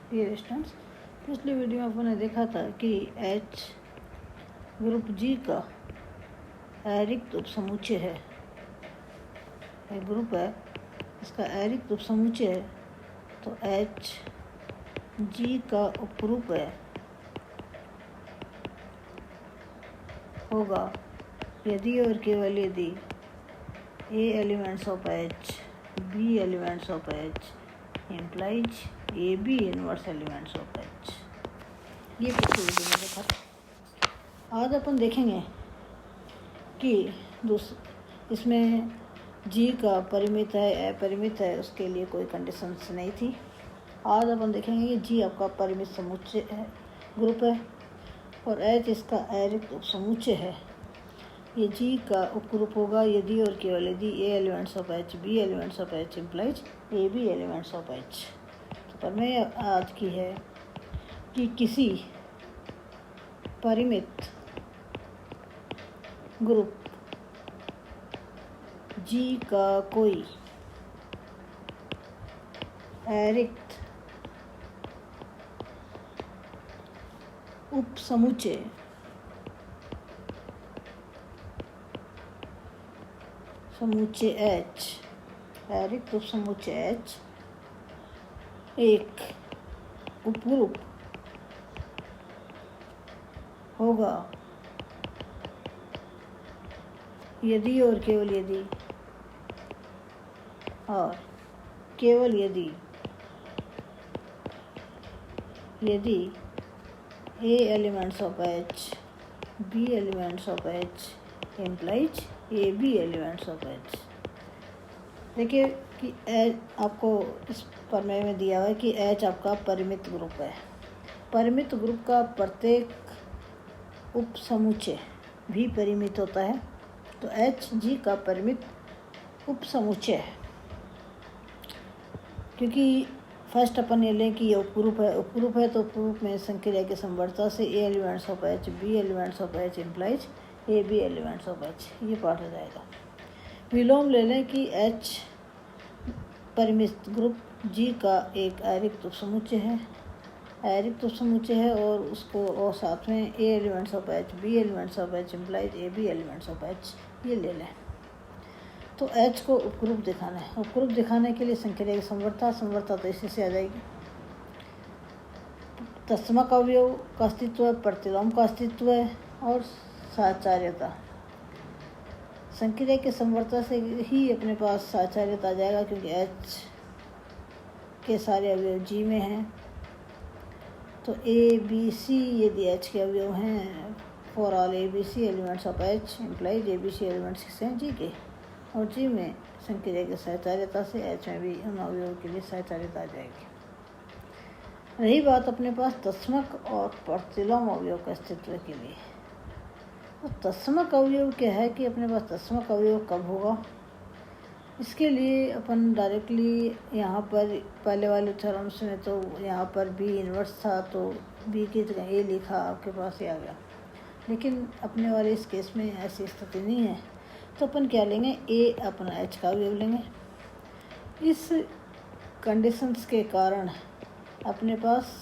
Dear students, पिछली video में आपने देखा था कि H ग्रुप G का अरिक्त उपसमुच्चय है। एक ग्रुप है, इसका अरिक्त उपसमुच्चय है, तो H G का उपग्रुप है होगा यदि और केवल यदि A elements of H, B elements of H implies AB inverse elements of H। ये पिछली वीडियो में देखा था। आज अपन देखेंगे कि इसमें G का परिमित है अपरिमित है, उसके लिए कोई कंडीशंस नहीं थी। आज अपन देखेंगे कि G आपका परिमित समुच्चय है, ग्रुप है, और H इसका अरिक्त उपसमुच्चय है। ये G का उपग्रुप होगा यदि और केवल यदि A elements of H, B elements of H implies AB elements of H। तो प्रमेय आज की है कि किसी परिमित ग्रुप G का कोई अरिक्त उपसमुच्चय H, अरिक्त उपसमुच्चय H एक उपग्रुप होगा यदि और केवल यदि A elements of H, B elements of H implies AB elements of H। देखिए कि H आपको इस प्रमेय में दिया हुआ है कि H आपका परिमित ग्रुप है। परिमित ग्रुप का प्रत्येक उपसमुच्चय भी परिमित होता है, तो H G का परिमित उपसमुच्चय है। क्योंकि फर्स्ट अपन ये लें कि ये उपग्रुप है तो उपग्रुप में संक्रिया की समवर्तता से A elements of H, B elements of H implies AB elements of H, ये पार्ट हो जाएगा। विलोम ले लें कि H परिमित ग्रुप G का एक अरिक्त उपसमुच्चय है, और उसको और साथ में A elements of H, B elements of H implies AB elements of H, ये ले लें। तो H को उपग्रुप दिखाना है। उपग्रुप दिखाने के लिए संक्रिया की समवर्तता तो इसी से आ जाएगी। तत्समक अवयव का अस्तित्व है, प्रतिलोम का अस्तित्व है, और साचार्यता। संक्रिया की समवर्तता से ही अपने पास साचार्यता आ जाएगा, क्योंकि H के सारे अवयव G में हैं। तो A, B, C यदि H के अवयव हैं, for all ABC elements of H implies ABC elements किससे हैं, G के, और G में संक्रिया की साचार्यता से H में भी उन अवयवों के लिए साचार्यता आ जाएगी। रही बात अपने पास तत्समक और प्रतिलोम अवयव के अस्तित्व के लिए, तो तत्समक अवयव क्या है कि अपने पास तत्समक अवयव कब होगा, इसके लिए अपन डायरेक्टली यहाँ पर पहले वाले थ्योरम्स में तो यहाँ पर B इन्वर्स था, तो B की जगह A लिखा, आपके पास ये आ गया। लेकिन अपने वाले इस केस में ऐसी स्थिति नहीं है, तो अपन क्या लेंगे, A अपना H का अवयव लेंगे। इस कंडीशंस के कारण अपने पास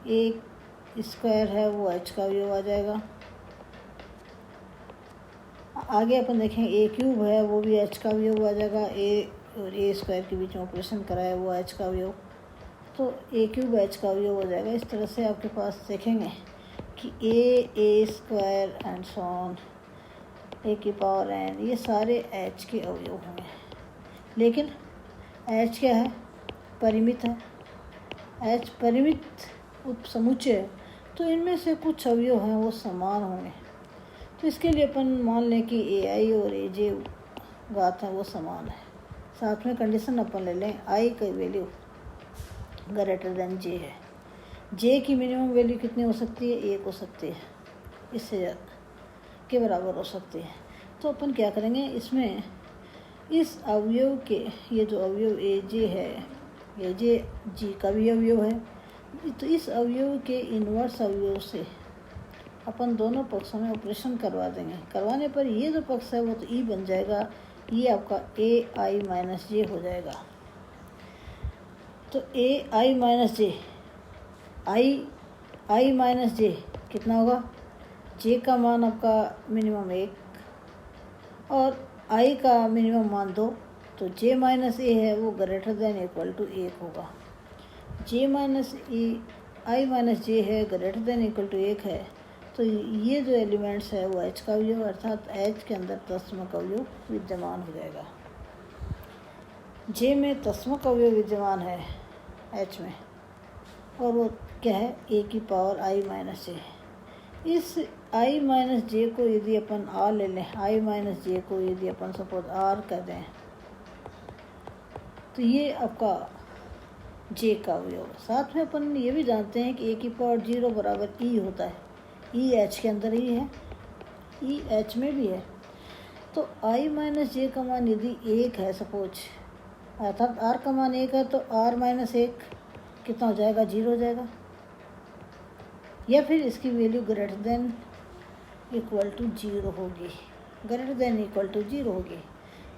A स्क्वायर है, वो H का अवयव आ जाएगा। आगे अपन देखेंगे A क्यूब है, वो भी H का अवयव आ जाएगा। A और A स्क्वायर के बीच में ऑपरेशन कराया, वो H का अवयव, तो A क्यूब H का अवयव हो जाएगा। इस तरह से आपके पास देखेंगे कि A square and so on, A की पावर n, ये सारे H के अवयव होंगे। लेकिन H क्या है, परिमित है। H परिमित उपसमुच्चय है, तो इनमें से कुछ अवयव हैं वो समान होंगे। तो इसके लिए अपन मान लें कि AI और AJ घात है वो समान है। साथ में कंडीशन अपन ले लें I की वैल्यू ग्रेटर देन J है। J की मिनिमम वैल्यू कितनी हो सकती है, 1 हो सकती है, इससे ज़्यादा के बराबर हो सकती है। तो अपन क्या करेंगे, इसमें इस अवयव के, ये जो अवयव AJ है, AJ G का भी अवयव है, तो इस अवयव के इन्वर्स अवयव से अपन दोनों पक्षों में ऑपरेशन करवा देंगे। करवाने पर ये जो पक्ष है वो तो E बन जाएगा, ये आपका AI - J हो जाएगा। तो AI - J आई माइनस जे कितना होगा, जे का मान आपका मिनिमम 1 और आई का मिनिमम मान 2, तो जे माइनस ए है वो ग्रेटर देन इक्वल टू 1 होगा। जे माइनस ए आई माइनस जे है ग्रेटर देन इक्वल टू 1 है, तो ये जो एलिमेंट्स है वो एच का अवयव अर्थात एच के अंदर तत्समक अवयव विद्यमान हो जाएगा। जे में तत्समक अवयव विद्यमान है एच में, और वो क्या है, ए की पावर आई माइनस जे। इस आई माइनस जे को यदि अपन आर ले लें, आई माइनस जे को यदि अपन सपोज आर कर दें, तो ये आपका जे का अवयव। साथ में अपन ये भी जानते हैं कि ए की पावर 0 बराबर ई होता है। ई एच के अंदर ही है, ई एच में भी है। तो आई माइनस जे का मान यदि 1 है सपोज, अर्थात आर का मान 1 है, तो आर माइनस 1 कितना हो जाएगा, 0 हो जाएगा। या फिर इसकी value greater than equal to 0 होगी, ग्रेटर देन इक्वल टू 0 होगी।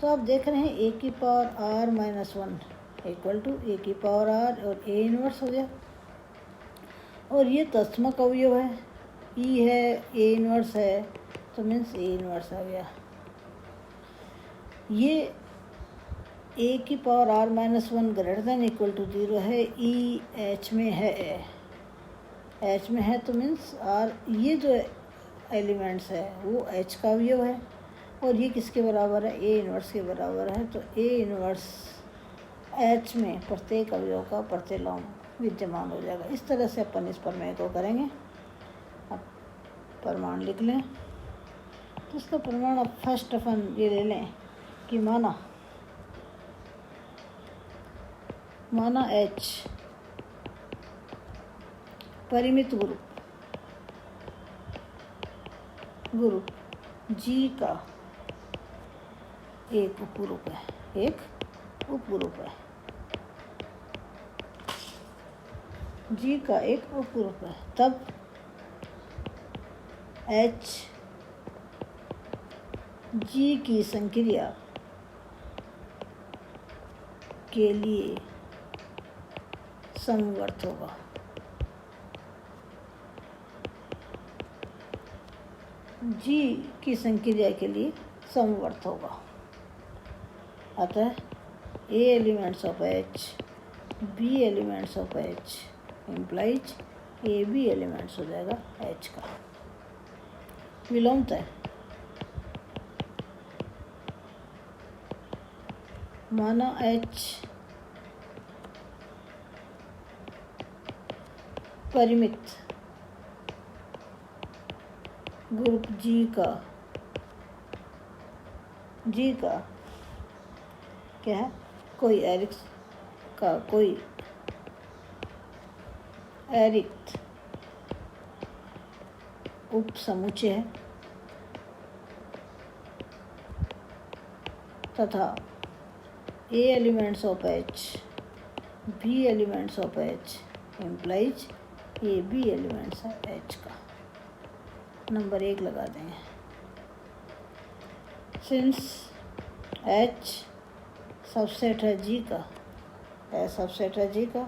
तो आप देख रहे हैं ए की power r minus 1 equal to a की पावर आर, और ए इनवर्स हो गया। और ये तत्समक अवयव है, ई है, ए इनवर्स है, तो मीन्स ए इनवर्स आ गया। ये ए की power r minus 1 greater than equal to 0 है, ई एच में है, एच में है, तो मीन्स आर, ये जो एलिमेंट्स है वो एच का अवयव है, और ये किसके बराबर है, ए इनवर्स के बराबर है। तो ए इनवर्स एच में प्रत्येक अवयव का प्रतिलोम विद्यमान हो जाएगा। इस तरह से अपन इस प्रमेय को करेंगे। अब प्रमाण लिख लें। तो इसका प्रमाण अब फर्स्ट अपन ये ले लें कि माना एच परिमित ग्रुप जी का एक उपग्रुप है, जी का एक उपग्रुप है, तब एच जी की संक्रिया के लिए समवर्त होगा। जी की संक्रिया के लिए समवर्त होगा। अतः a elements of h, b elements of h implies a b elements हो जाएगा एच का। विलोमतः माना एच परिमित ग्रुप जी का क्या है, कोई एरिक्त उप समुच्चय है, तथा a elements of h, b elements of h implies a b elements of h का। नंबर 1 लगा देंगे। सिंस एच सबसेट है जी का, एच सबसेट है जी का,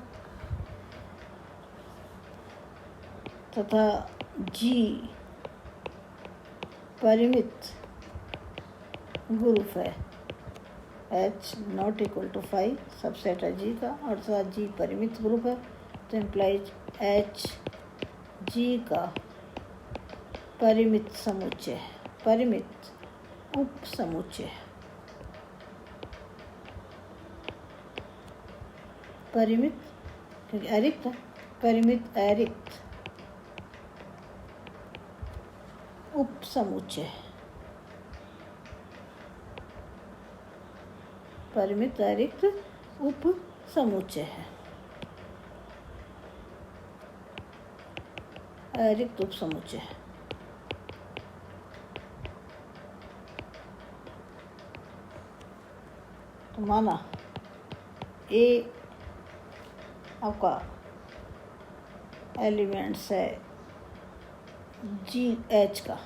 तथा जी परिमित ग्रुप है, h not equal to 5 subset है जी का, और तथा जी परिमित ग्रुप है, तो इम्प्लाइज एच जी का परिमित समुच्चय, परिमित उप समुच्चय, परिमित क्योंकि अरिक्त, परिमित अरिक्त उप समुच्चय, परिमित अरिक्त उप समुच्चय है, अरिक्त उप समुच्चय है। तो माना ए आपका एलिमेंट्स है जी एच का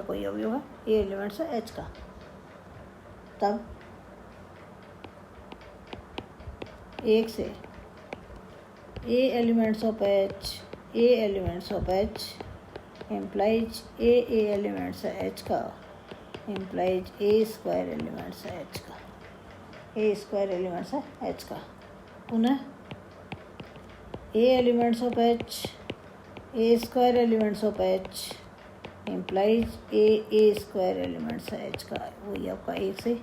कोई अवयव है, ए एलिमेंट्स है एच का, तब 1 से A elements of H, A elements of H implies A elements है H का implies A square elements है H का, A square elements है H का। पुनः A elements of H, A square elements of H implies A square elements है H का, वही आपका एक से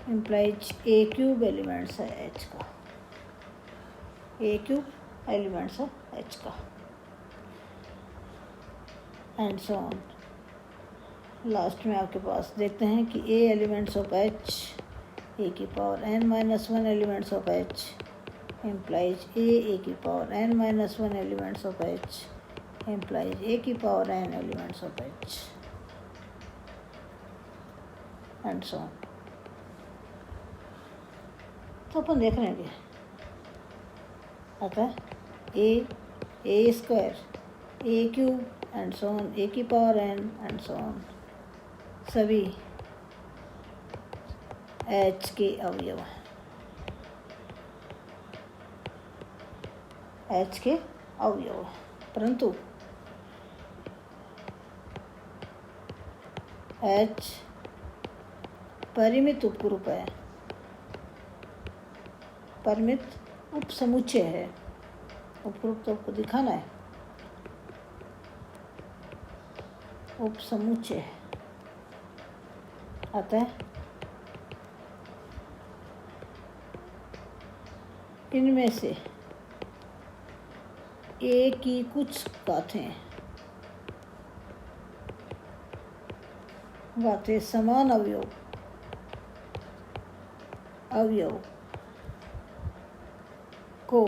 implies A cube elements है H का, A cube elements है H का, एंड सो ऑन। लास्ट में आपके पास देखते हैं कि A elements of H, A की power n-1 elements of H implies A की power n-1 elements of H implies A की power n elements of H, and so on. तो अपन देख रहे हैं अतः A square, A cube and so on, A की power n and so on, सभी H के अवयव हैं, H के अवयव, परंतु H परिमित उपग्रुप है, परिमित उपसमुच्चय है, उपग्रुप तो आपको दिखाना है, उपसमुच्चय है। अतः इनमें से A की कुछ गाथें समान अवयव को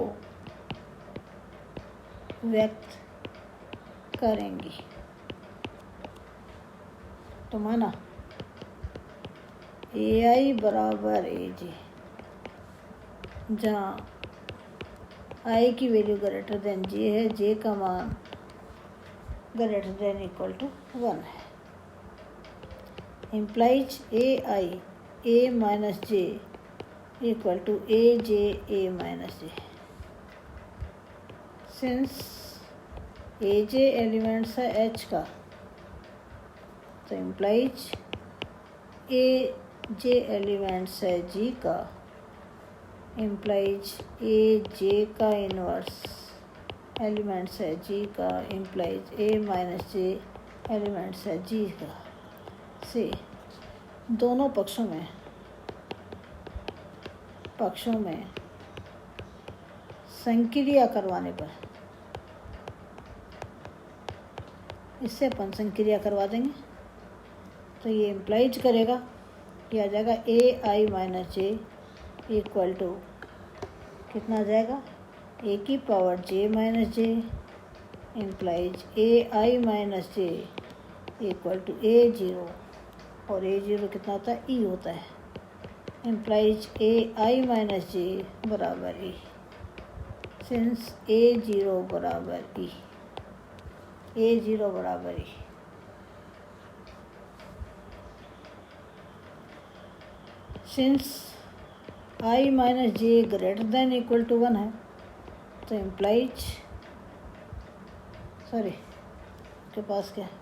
व्यक्त करेंगी। तो माना AI बराबर AJ, जहाँ I की वैल्यू ग्रेटर देन J है, J का मान ग्रेटर देन इक्वल टू 1 है, implies AI A minus J equal to AJ A minus J। Since AJ elements है H का, तो implies AJ एलिमेंट्स है G का, implies AJ का इनवर्स एलिमेंट्स है G का, implies A minus J elements है G का, से दोनों पक्षों में संक्रिया करवाने पर, इससे अपन संक्रिया करवा देंगे, तो ये इम्प्लाइज करेगा कि आ जाएगा AI minus J equal to कितना आ जाएगा, A की पावर J minus J implies AI minus J equal to A0, और A0 कितना होता है, E होता है, इम्प्लाइज AI माइनस J बराबर E, सिंस A0 बराबर E, A0 बराबर E। Since I minus J greater than equal to 1 है, तो इम्प्लाइज के पास क्या है,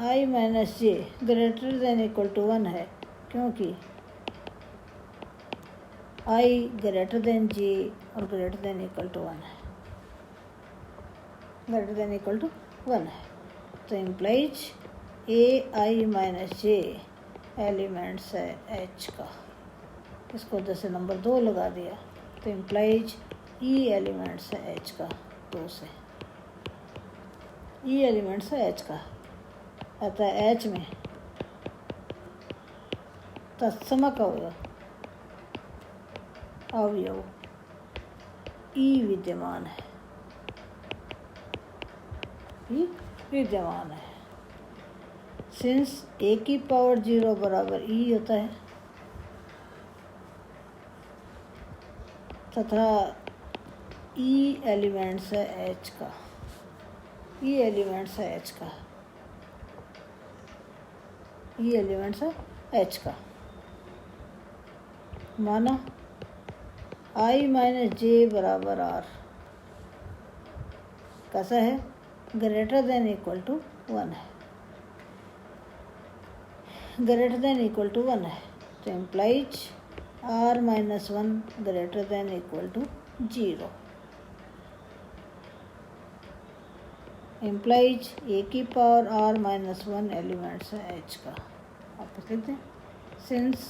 I minus J greater than equal to 1 है, क्योंकि I ग्रेटर देन J और ग्रेटर देन इक्वल टू 1 है, ग्रेटर देन इक्वल टू 1 है, तो implies AI minus J elements है H का, इसको जैसे नंबर 2 लगा दिया, तो इम्प्लाइज E एलिमेंट्स है H का, 2 से E एलिमेंट्स है H का, अतः H में तत्समक अवयव E विद्यमान है, E विद्यमान है। सिंस A की पावर 0 बराबर E होता है, तथा E एलिमेंट्स है H का, E एलिमेंट्स है H का, E एलिमेंट्स है H का, माना I माइनस जे बराबर आर कैसा है, ग्रेटर देन इक्वल टू 1 है, ग्रेटर देन इक्वल टू 1 है, तो implies r minus 1 greater than equal to 0, implies a की पावर आर माइनस 1 एलिमेंट्स है एच का। आप लिख दें, सिंस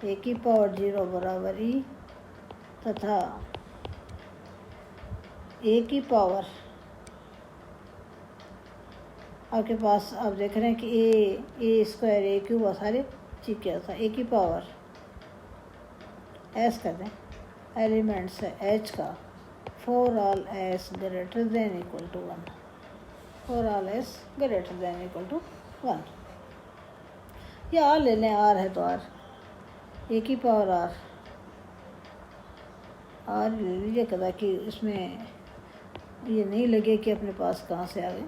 ए की पावर 0 बराबर ई तथा ए की पावर आपके पास आप देख रहे हैं कि ए स्क्वायर ए क्यूब सारे ठीक क्या था, ए की पावर एस कर दें, एलिमेंट्स है एच का, for all s greater than equal to 1, for all s greater than equal to 1, या आर ले लें, आर है तो आर, ए की पावर आर ले लीजिए कदा कि इसमें ये नहीं लगे कि अपने पास कहाँ से आ गए।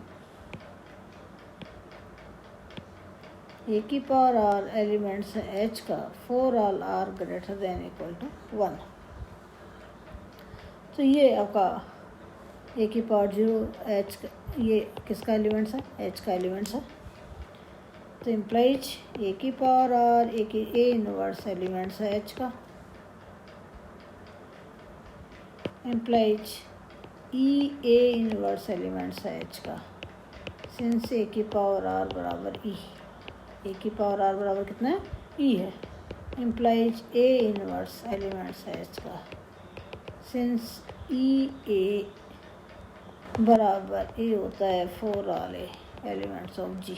ए की पावर आर एलिमेंट्स है एच का, for all r greater than equal to 1, तो ये आपका ए की पावर 0 एच का, ये किसका एलिमेंट्स है, एच का एलिमेंट्स है, तो इम्प्लाइज ए की power r a inverse elements है एच का, implies e a inverse elements है एच का, सिंस ए की पावर आर बराबर ई, ए की पावर आर बराबर कितना है, ई है, इम्प्लाइज ए इनवर्स एलिमेंट्स है एच का, सिंस ई ए बराबर ए होता है for all a elements of G,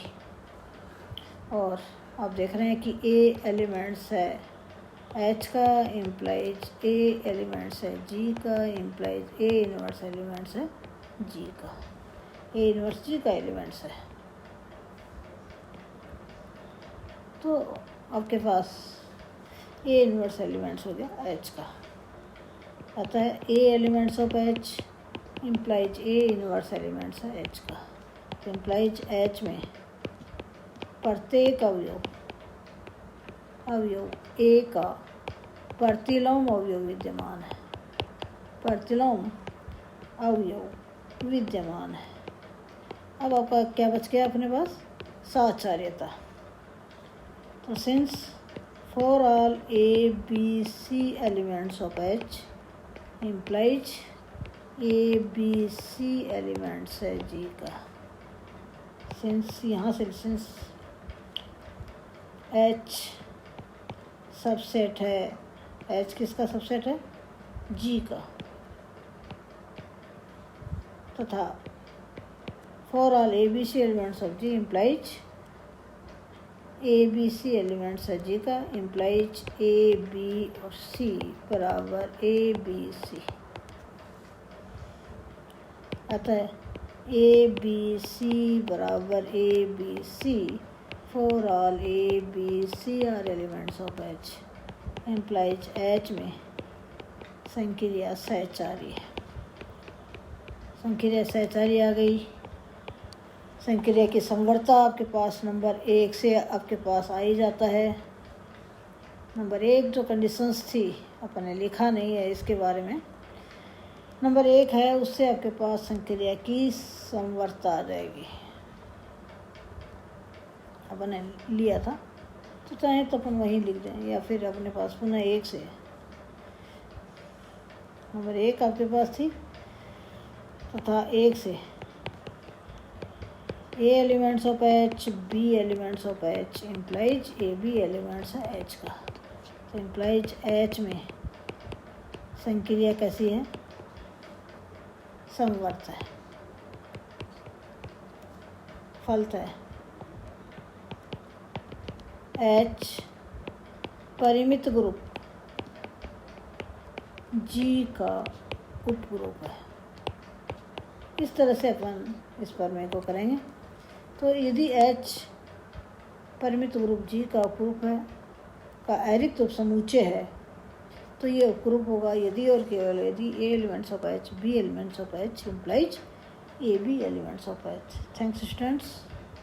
और आप देख रहे हैं कि ए एलिमेंट्स है एच का, इम्प्लाइज ए एलिमेंट्स है जी का, इम्प्लाइज ए इनवर्स एलिमेंट्स है जी का, ए इनवर्स जी का एलिमेंट्स है, तो आपके पास ए इनवर्स एलिमेंट्स हो गया एच का, आता है ए elements of h, implies a inverse elements है एच का, तो इम्प्लाइज एच में प्रत्येक अवयव ए का प्रतिलोम अवयव विद्यमान है, प्रतिलोम अवयव विद्यमान है। अब आपका क्या बच गया अपने पास, साचार्यता, तो since for all a b c elements of h implies a b c elements है जी का, सिंस यहाँ से सिंस एच सबसेट है, एच किसका सबसेट है, जी का, तथा for all a b c elements of G implies a b c elements है जी का, इम्प्लाइज ए बी और सी बराबर ए बी सी, अतः ए बी सी बराबर a b c for all a b c are elements of h, implies h में संक्रिया सहचारी है, संक्रिया सहचारी आ गई। संक्रिया की समवर्ता आपके पास नंबर 1 से आपके पास आ ही जाता है। नंबर 1 जो कंडीशंस थी अपन ने लिखा नहीं है इसके बारे में, नंबर 1 है उससे आपके पास संक्रिया की समवर्ता आ जाएगी, अपन ने लिया था, तो चाहे तो अपन वहीं लिख दें, या फिर अपने पास पुनः 1 से नंबर 1 आपके पास थी तथा 1 से a elements of h b elements of h implies a b elements है एच का, तो इम्प्लाइज एच में संक्रिया कैसी है, समवर्त है, फलत है एच परिमित ग्रुप जी का उपग्रुप है। इस तरह से अपन इस प्रमेय को करेंगे। तो यदि एच परिमित ग्रुप जी का उपग्रुप है का अरिक्त उपसमुच्चय है तो ये उपग्रुप होगा यदि और केवल यदि a elements of h b elements of h implies a b elements of h. Thanks students.